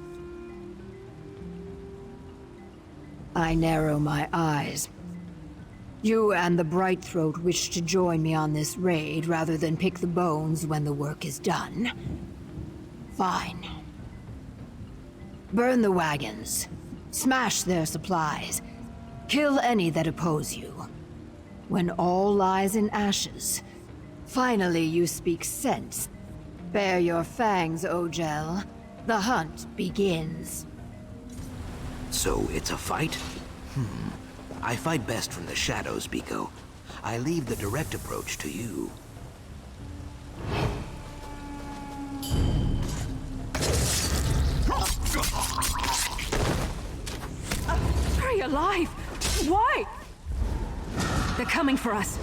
I narrow my eyes. You and the Brightthroat wish to join me on this raid rather than pick the bones when the work is done. Fine. Burn the wagons. Smash their supplies. Kill any that oppose you. When all lies in ashes, finally you speak sense. Bare your fangs, Ogel. The hunt begins. So it's a fight? I fight best from the shadows, Biko. I leave the direct approach to you. Hurry alive! Why? They're coming for us.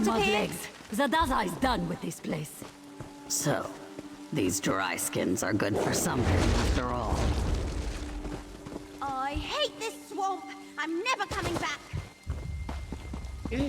out of here. Smugglings. Zadazai's done with this place. So, these dry skins are good for something after all. I hate this swamp. I'm never coming back. Yeah.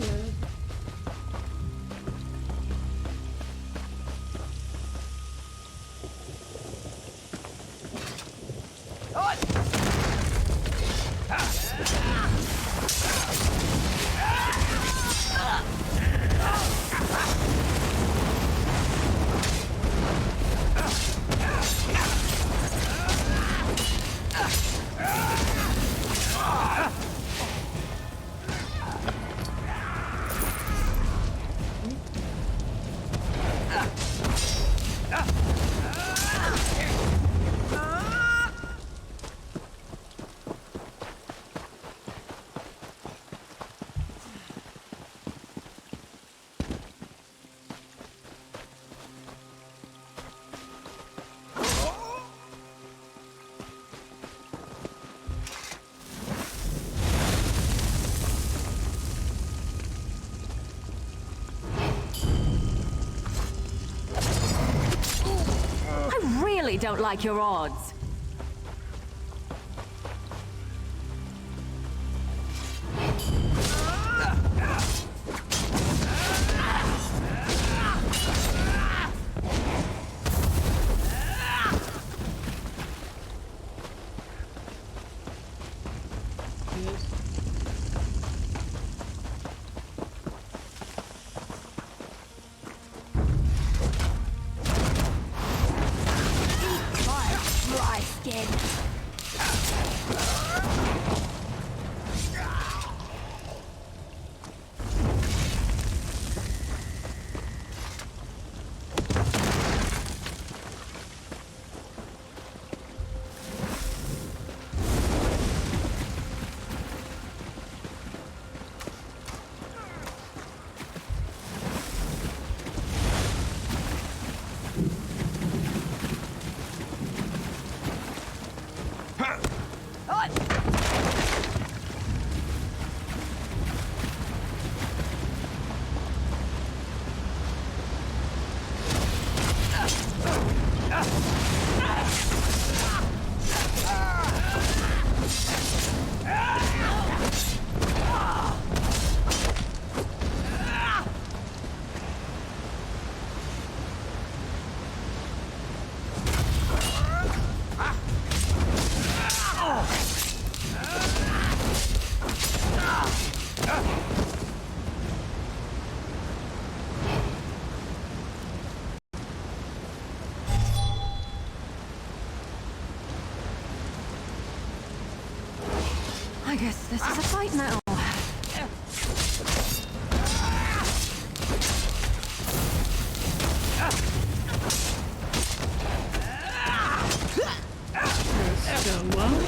Really don't like your odds. I guess this is a fight now. Let's go well.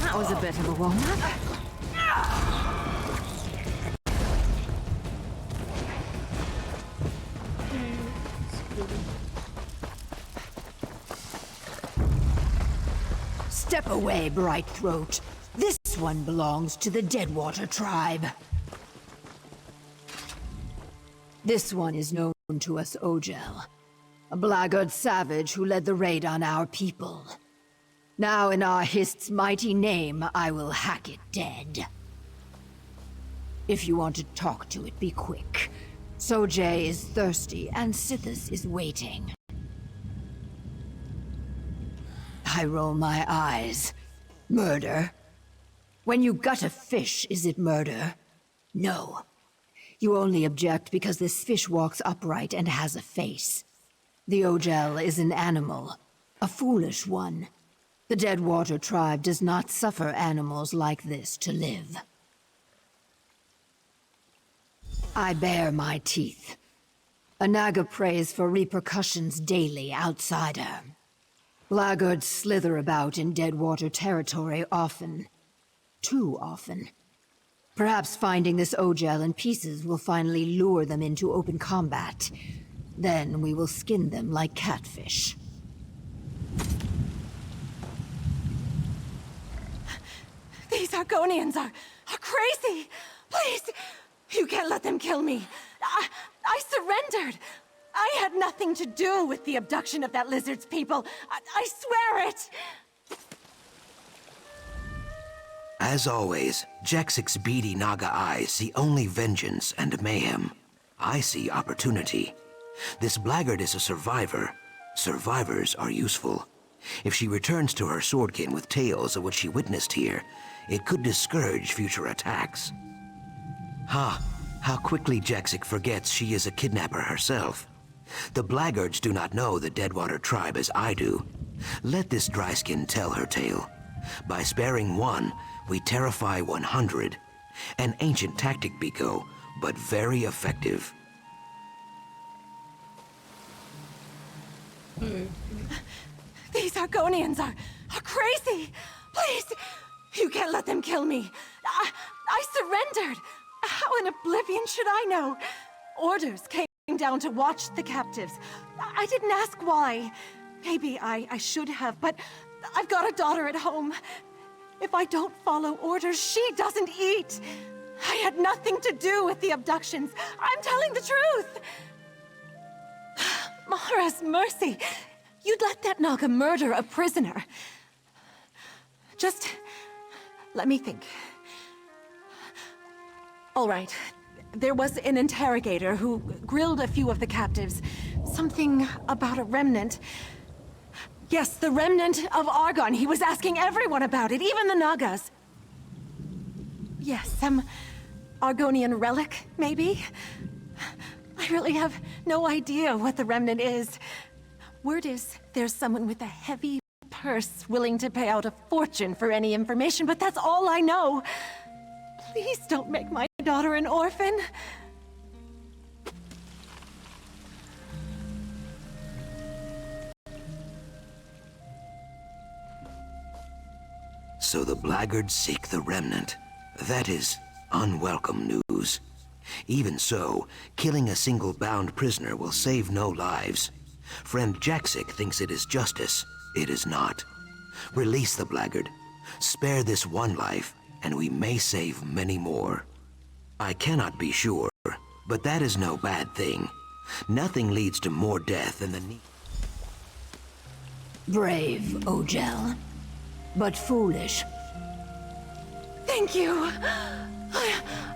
That was a bit of a warm-up. Step away, Bright Throat. This one belongs to the Deadwater tribe. This one is known to us Ogel, a blackguard savage who led the raid on our people. Now in our Hist's mighty name, I will hack it dead. If you want to talk to it, be quick. Sojay is thirsty, and Sithis is waiting. I roll my eyes. Murder? When you gut a fish, is it murder? No. You only object because this fish walks upright and has a face. The Ogel is an animal, a foolish one. The Deadwater tribe does not suffer animals like this to live. I bare my teeth. A Naga prays for repercussions daily outsider. Blackguards slither about in Deadwater territory often. Too often. Perhaps finding this Ogel in pieces will finally lure them into open combat. Then we will skin them like catfish. These Argonians are crazy! Please! You can't let them kill me! I surrendered! I had nothing to do with the abduction of that lizard's people! I swear it! As always, Jaxic's beady Naga eyes see only vengeance and mayhem. I see opportunity. This blackguard is a survivor. Survivors are useful. If she returns to her swordkin with tales of what she witnessed here, it could discourage future attacks. How quickly Jaxic forgets she is a kidnapper herself. The blackguards do not know the Deadwater tribe as I do. Let this dryskin tell her tale. By sparing one, we terrify 100. An ancient tactic, Biko, but very effective. These Argonians are crazy! Please! You can't let them kill me! I surrendered! How in oblivion should I know? Orders came down to watch the captives. I didn't ask why. Maybe I should have, but I've got a daughter at home. If I don't follow orders, she doesn't eat. I had nothing to do with the abductions. I'm telling the truth. Mara's mercy. You'd let that Naga murder a prisoner. Just let me think. All right. There was an interrogator who grilled a few of the captives. Something about a remnant. Yes, the remnant of Argon. He was asking everyone about it, even the Nagas. Yes, some Argonian relic, maybe? I really have no idea what the remnant is. Word is, there's someone with a heavy purse willing to pay out a fortune for any information, but that's all I know. Please don't make my daughter an orphan. So the blackguards seek the remnant. That is unwelcome news. Even so, killing a single bound prisoner will save no lives. Friend Jaxic thinks it is justice. It is not. Release the blackguard. Spare this one life, and we may save many more. I cannot be sure, but that is no bad thing. Nothing leads to more death than the need. Brave, Ogel. But foolish. Thank you.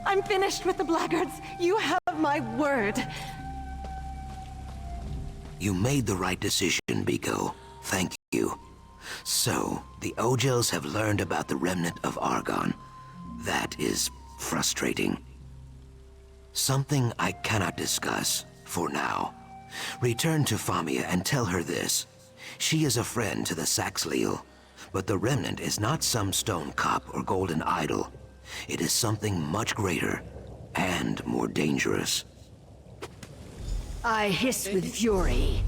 I'm finished with the blackguards. You have my word. You made the right decision, Biko. Thank you. So, the Ogels have learned about the remnant of Argon. That is frustrating. Something I cannot discuss, for now. Return to Famia and tell her this. She is a friend to the Saxleal, but the remnant is not some stone cup or golden idol. It is something much greater and more dangerous. I hiss with fury.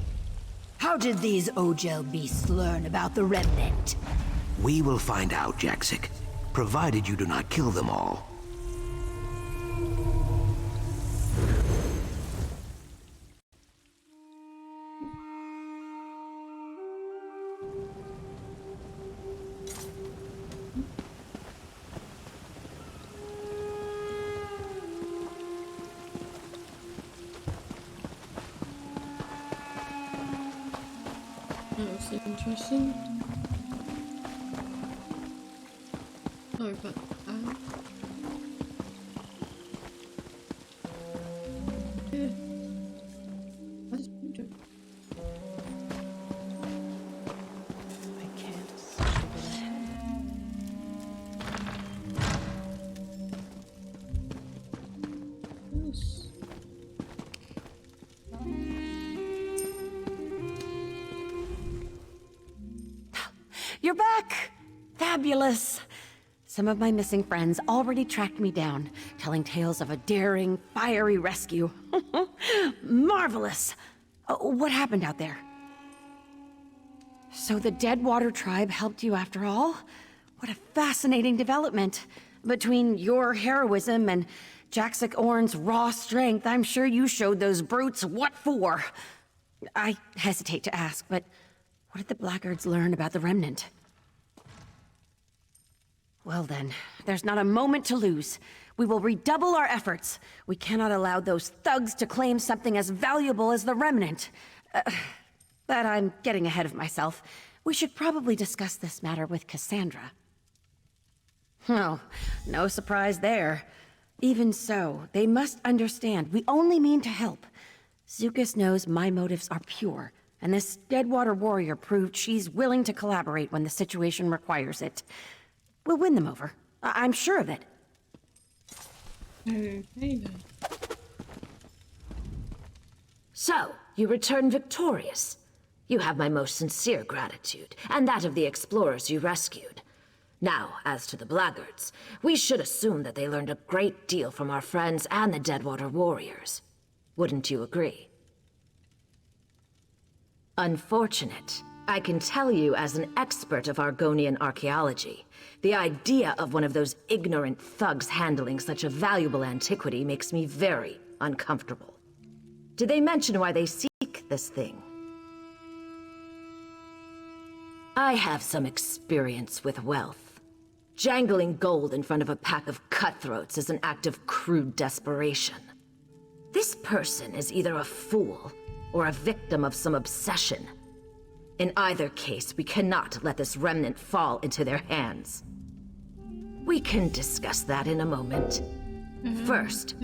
How did these Ogel beasts learn about the remnant? We will find out, Jaxic, provided you do not kill them all. That's interesting. Sorry about that. Yeah. What is doing? I can't see ahead. Yes. You're back! Fabulous! Some of my missing friends already tracked me down, telling tales of a daring, fiery rescue. Marvelous! What happened out there? So the Deadwater tribe helped you after all? What a fascinating development. Between your heroism and Jaxic Orn's raw strength, I'm sure you showed those brutes what for. I hesitate to ask, but what did the blackguards learn about the Remnant? Well then, there's not a moment to lose. We will redouble our efforts. We cannot allow those thugs to claim something as valuable as the Remnant. But I'm getting ahead of myself. We should probably discuss this matter with Cassandra. Oh, no surprise there. Even so, they must understand we only mean to help. Zukas knows my motives are pure, and this Deadwater warrior proved she's willing to collaborate when the situation requires it. We'll win them over. I'm sure of it. Okay then. So, you return victorious. You have my most sincere gratitude, and that of the explorers you rescued. Now, as to the blackguards, we should assume that they learned a great deal from our friends and the Deadwater warriors. Wouldn't you agree? Unfortunate. I can tell you as an expert of Argonian archaeology, the idea of one of those ignorant thugs handling such a valuable antiquity makes me very uncomfortable. Did they mention why they seek this thing? I have some experience with wealth. Jangling gold in front of a pack of cutthroats is an act of crude desperation. This person is either a fool or a victim of some obsession. In either case, we cannot let this remnant fall into their hands. We can discuss that in a moment. First,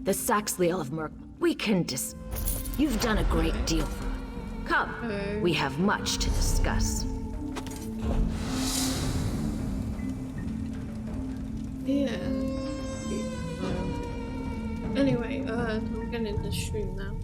the Saxleal of Murk. We can You've done a great deal for me. Come, we have much to discuss. Yeah. Anyway, I'm getting the stream now.